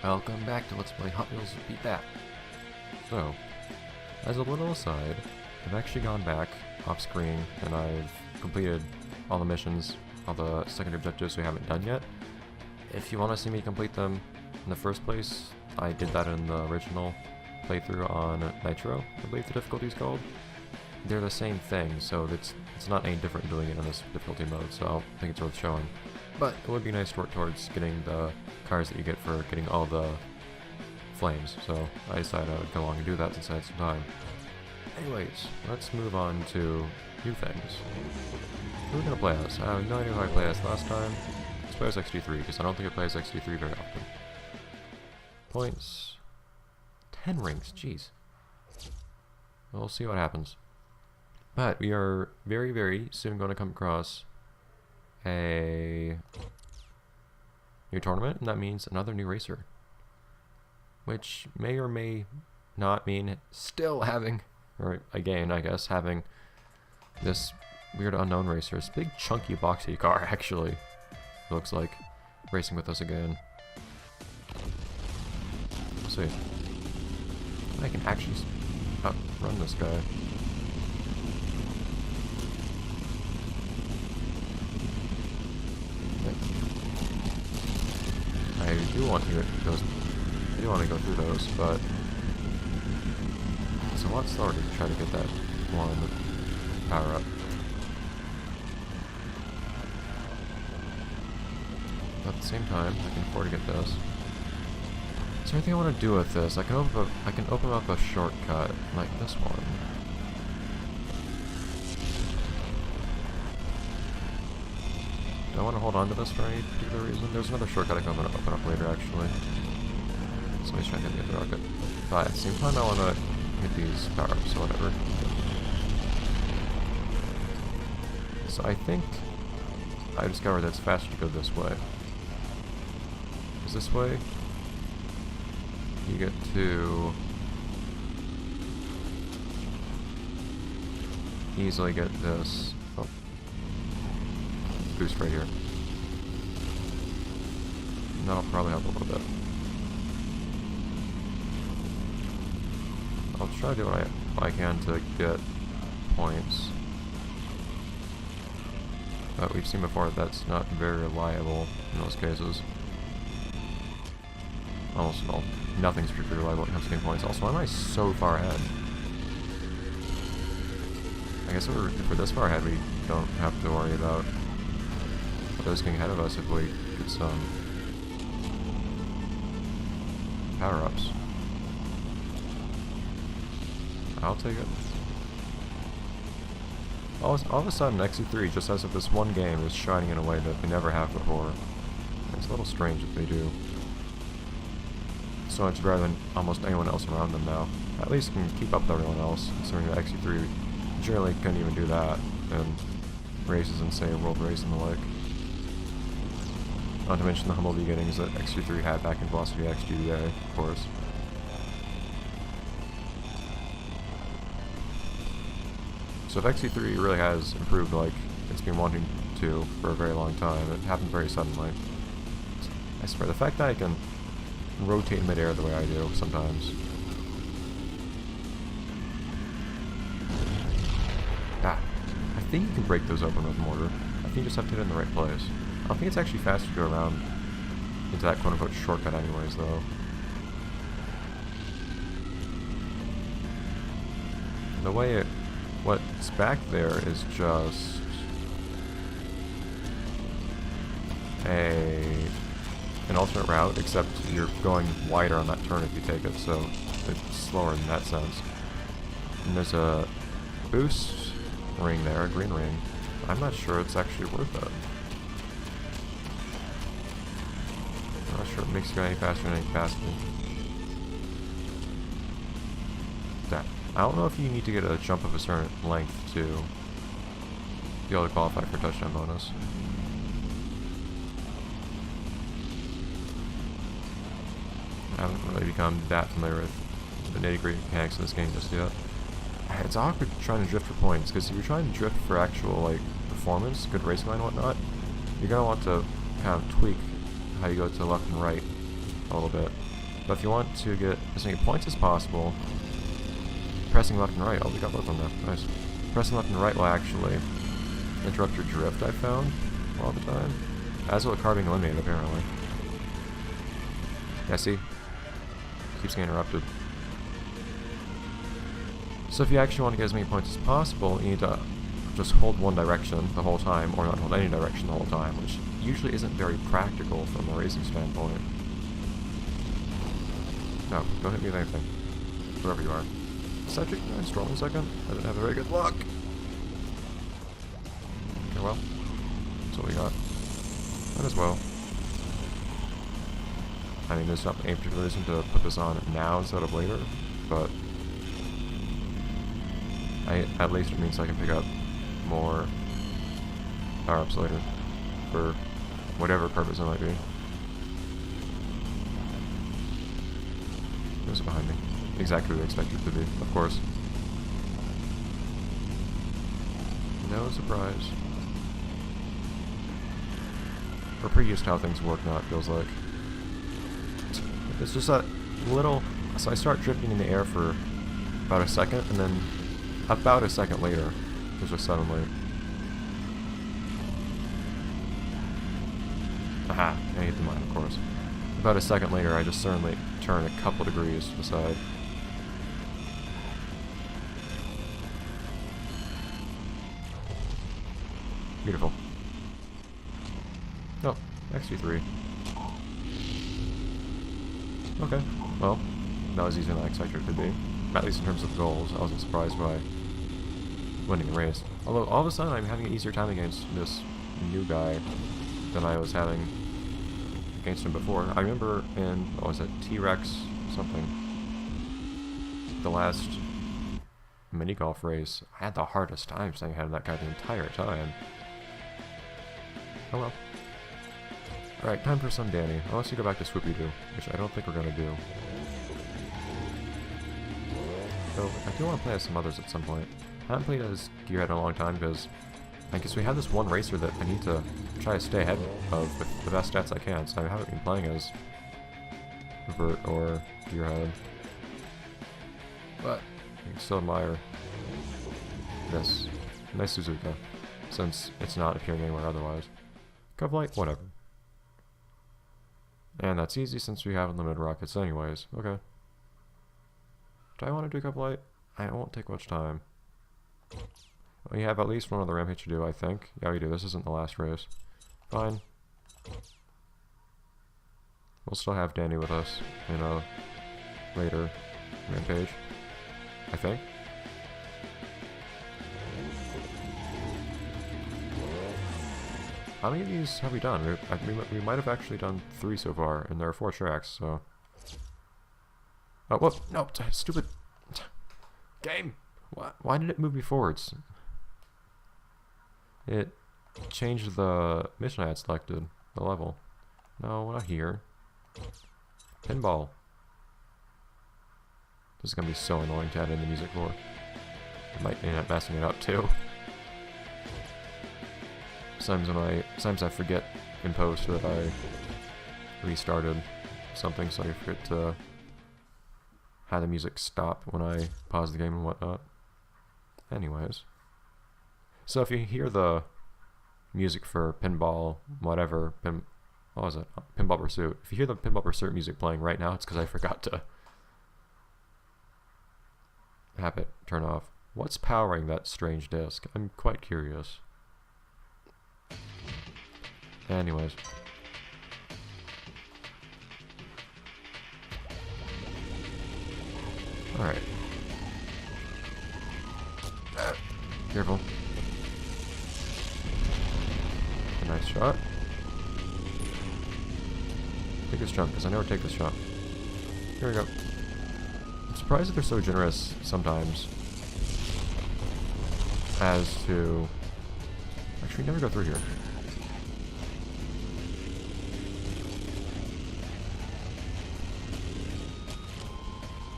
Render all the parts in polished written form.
Welcome back to Let's Play Hot Wheels Beat That. So, as a little aside, I've actually gone back off screen and I've completed all the missions, all the secondary objectives we haven't done yet. If you want to see me complete them in the first place, I did that in the original playthrough on Nitro, I believe the difficulty is called. They're the same thing, so it's not any different doing it in this difficulty mode, so I don't think it's worth showing. But it would be nice to work towards getting the cars that you get for getting all the flames, so I decided I would go along and do that since I had some time. Anyways, let's move on to new things. Who are we going to play as? I have no idea who I played as last time. Let's play as XD3, because I don't think I play as XD3 very often. Points. 10 rings, jeez. We'll see what happens. But we are very, very soon going to come across a new tournament, and that means another new racer. Which may or may not mean still having, or again, I guess, having this weird unknown racer. This big, chunky, boxy car, actually, looks like, racing with us again. Let's see. I can actually outrun this guy. I do want to get those. I do want to go through those, but it's a lot slower to try to get that one power up. But at the same time, I can afford to get this. Is there anything I want to do with this? I can open up a shortcut like this one. Do I want to hold on to this for any particular reason? There's another shortcut I can open up later, actually. Somebody's trying to hit me with the rocket. But at the same time, I want to hit these power-ups or whatever. So I think I discovered that it's faster to go this way. Because this way, you get to easily get this boost right here. And that'll probably help a little bit. I'll try to do what I can to get points. But we've seen before that's not very reliable in those cases. Almost all. Nothing's particularly reliable when it comes to getting points. Also, why am I so far ahead? I guess if we're this far ahead, we don't have to worry about those getting ahead of us if we get some power-ups. I'll take it. All of a sudden, XE3, just as if this one game, is shining in a way that they never have before. It's a little strange that they do. So much better than almost anyone else around them now. At least can keep up with everyone else, considering that XE3 generally couldn't even do that in races and, say, a world race and the like. Not to mention the humble beginnings that XG3 had back in Velocity X GDA, of course. So if XG3 really has improved like it's been wanting to for a very long time, it happened very suddenly. I swear, the fact that I can rotate in midair the way I do sometimes. I think you can break those open with mortar. I think you just have to hit it in the right place. I don't think it's actually faster to go around into that quote-unquote shortcut anyways, though. The way what's back there is just an alternate route, except you're going wider on that turn if you take it, so it's slower in that sense. And there's a boost ring there, a green ring. I'm not sure it's actually worth it. I'm not sure it makes you go any faster than any faster. That. I don't know if you need to get a jump of a certain length to be able to qualify for touchdown bonus. I haven't really become that familiar with the nitty-gritty mechanics of this game just yet. It's awkward trying to drift for points, because if you're trying to drift for actual like performance, good racing line and whatnot, you're going to want to kind of tweak how you go to left and right a little bit. But if you want to get as many points as possible, pressing left and right, oh, we got both of them now, nice. Pressing left and right will actually interrupt your drift, I found, all the time. As will carving eliminated, apparently. Yeah, see? Keeps getting interrupted. So if you actually want to get as many points as possible, you need to just hold one direction the whole time, or not hold any direction the whole time, which usually isn't very practical from a racing standpoint. No, don't hit me with anything. Wherever you are. Cedric, nice roll a second. I didn't have very good luck. Okay, well. That's what we got. Might as well. I mean, there's not any particular reason to put this on now instead of later, but at least it means I can pick up more power-ups later, for whatever purpose it might be. Who's behind me? Exactly what I expected it to be, of course. No surprise. We're pretty used to how things work now, it feels like. It's just that little... So I start drifting in the air for about a second, and then about a second later, there's just suddenly... Aha! I hit the mine, of course. About a second later, I just suddenly turn a couple degrees to the side. Beautiful. Oh, XG3. Okay, well, that was easier than I expected it to be. At least in terms of goals, I wasn't surprised by winning the race. Although, all of a sudden, I'm having an easier time against this new guy than I was having against him before. I remember in, what was it, T-Rex something, the last mini-golf race, I had the hardest time staying ahead of that guy the entire time. Oh well. Alright, time for some Danny. Unless you go back to Swoopy-Doo, which I don't think we're gonna do. So, I do want to play as some others at some point. I haven't played as Gearhead in a long time because I guess we have this one racer that I need to try to stay ahead of with the best stats I can, so I haven't been playing as Vert or Gearhead. But you can still admire this nice Suzuka, since it's not appearing anywhere otherwise. Cup Light, whatever. And that's easy since we have unlimited rockets anyways. Okay. Do I want to do Cup Light? I won't take much time. Well, you have at least one other rampage to do, I think. Yeah, we do. This isn't the last race. Fine. We'll still have Danny with us in a later rampage, I think. How many of these have we done? We might have actually done 3 so far, and there are 4 tracks, so... Oh, whoop! No! Stupid... Game! Why did it move me forwards? It changed the mission I had selected, the level. No, not here. Pinball. This is gonna be so annoying to add in the music for. I might end up messing it up too. Sometimes I forget in post that I restarted something, so I forget to have the music stop when I pause the game and whatnot. Anyways. So if you hear the music for Pinball, whatever, what was it? Pinball Pursuit. If you hear the Pinball Pursuit music playing right now, it's because I forgot to have it turn off. What's powering that strange disc? I'm quite curious. Anyways. Alright. Careful. A nice shot. Take this jump, because I never take this shot. Here we go. I'm surprised that they're so generous sometimes as to... Actually, never go through here.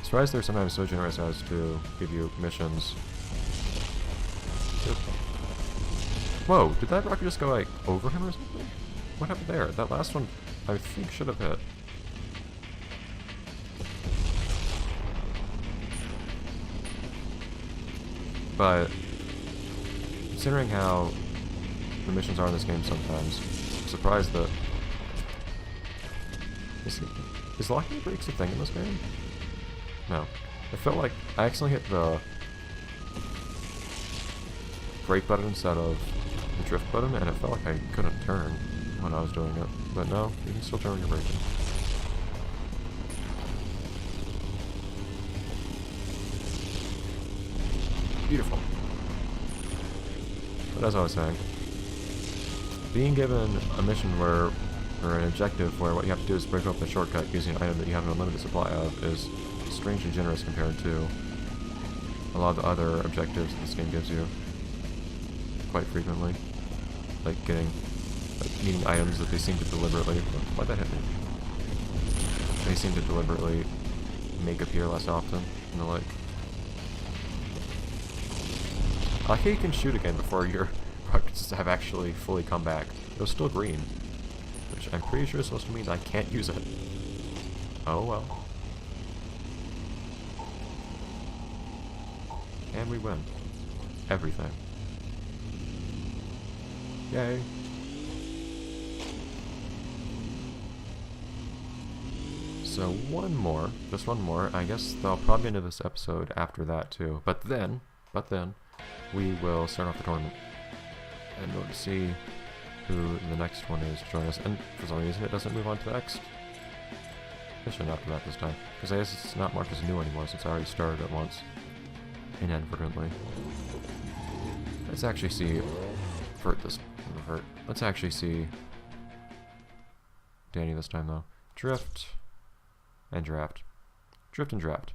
Surprised they're sometimes so generous as to give you missions. Whoa, did that rocket just go like over him or something? What happened there? That last one I think should have hit. But considering how the missions are in this game sometimes, I'm surprised that... Is locking brakes a thing in this game? No. I felt like I accidentally hit the brake button instead of the drift button, and it felt like I couldn't turn when I was doing it. But no, you can still turn when you're braking. Beautiful. But as I was saying, being given a mission where, or an objective where what you have to do is break open a shortcut using an item that you have an unlimited supply of is strangely generous compared to a lot of the other objectives this game gives you quite frequently. Like needing items that they seem to deliberately... Why'd that hit me? They seem to deliberately make appear less often and the like. I like how you can shoot again before your rockets have actually fully come back. It was still green, which I'm pretty sure is supposed to mean I can't use it. Oh well. And we win. Everything. Yay. So one more, just one more. I guess they'll probably end this episode after that too. But then, we will start off the tournament. And we'll see who the next one is to join us. And for some reason it doesn't move on to the next mission after that this time. Because I guess it's not marked as new anymore since I already started it once. Inadvertently. Let's actually see... Let's actually see Danny this time though. Drift and draft. Drift and draft.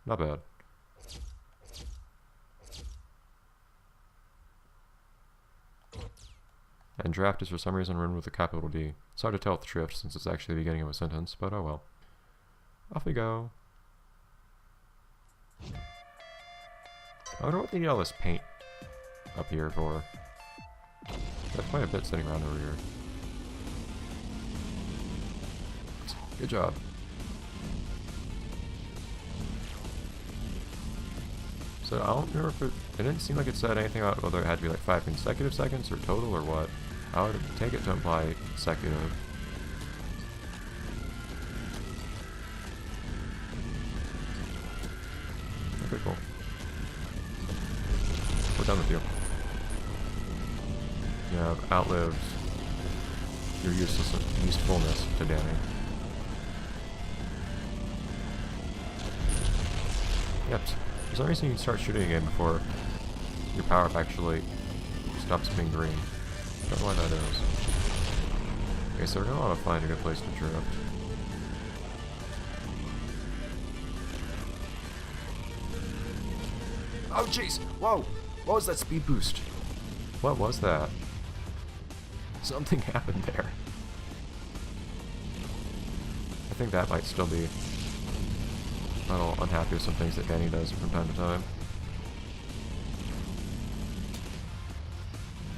Not bad. And draft is for some reason written with a capital D. It's hard to tell with drift since it's actually the beginning of a sentence, but oh well. Off we go. I wonder what they need all this paint up here for. There's quite a bit sitting around over here. Good job. So I don't remember if it didn't seem like it said anything about whether it had to be like 5 consecutive seconds or total or what. I would take it to imply consecutive. Okay, cool. We're done with you. You have outlived your usefulness to Danny. Yep. For some reason you can start shooting again before your power-up actually stops being green. Don't know why that is. Okay, so we're gonna want to find a good place to drift. Oh jeez! Whoa! What was that speed boost? What was that? Something happened there. I think that might still be a little unhappy with some things that Danny does from time to time.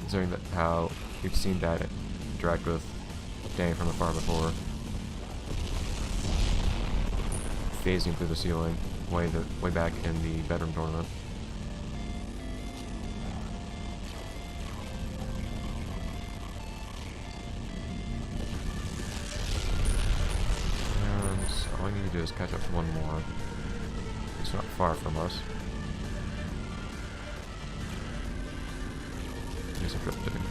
Considering that how we've seen Dad interact with Danny from afar before. Phasing through the ceiling way back in the bedroom tournament. All I need to do is catch up to one more. It's not far from us. Do some drifting.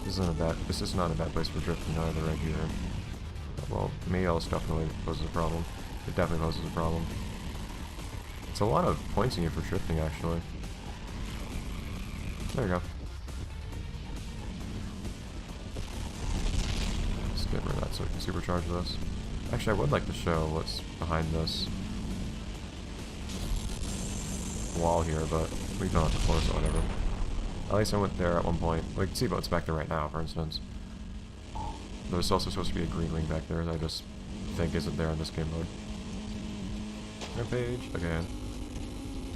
This is not a bad place for drifting either right here. Well, maybe all this definitely poses a problem. It definitely poses a problem. It's a lot of points in here for drifting actually. There we go. Let's get rid of that so we can supercharge this. Actually, I would like to show what's behind this wall here, but we don't have to floor, so whatever. At least I went there at one point. We can see what's back there right now, for instance. There's also supposed to be a green ring back there that I just think isn't there in this game mode. Rampage, again.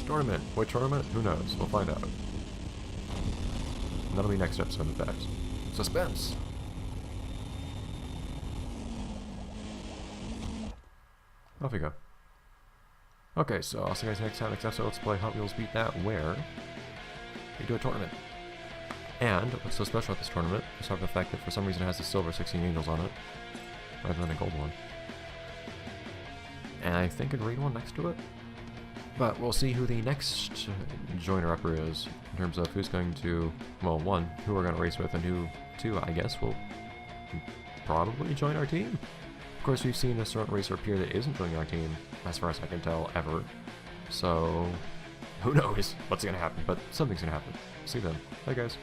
Tournament. What tournament? Who knows? We'll find out. And that'll be next episode, in fact. Suspense! Off we go. Okay, so I'll see you guys next time. Next episode, let's play Hot Wheels Beat That, where we do a tournament. And what's so special about this tournament, aside from the fact that for some reason it has the silver 16 angels on it, rather than a gold one. And I think a green one next to it. But we'll see who the next joiner-upper is, in terms of who's going to, well, one, who we're going to race with, and who, two, I guess, will probably join our team. Of course, we've seen a certain racer appear that isn't joining our team, as far as I can tell, ever. So, who knows what's going to happen, but something's going to happen. See you then. Bye, guys.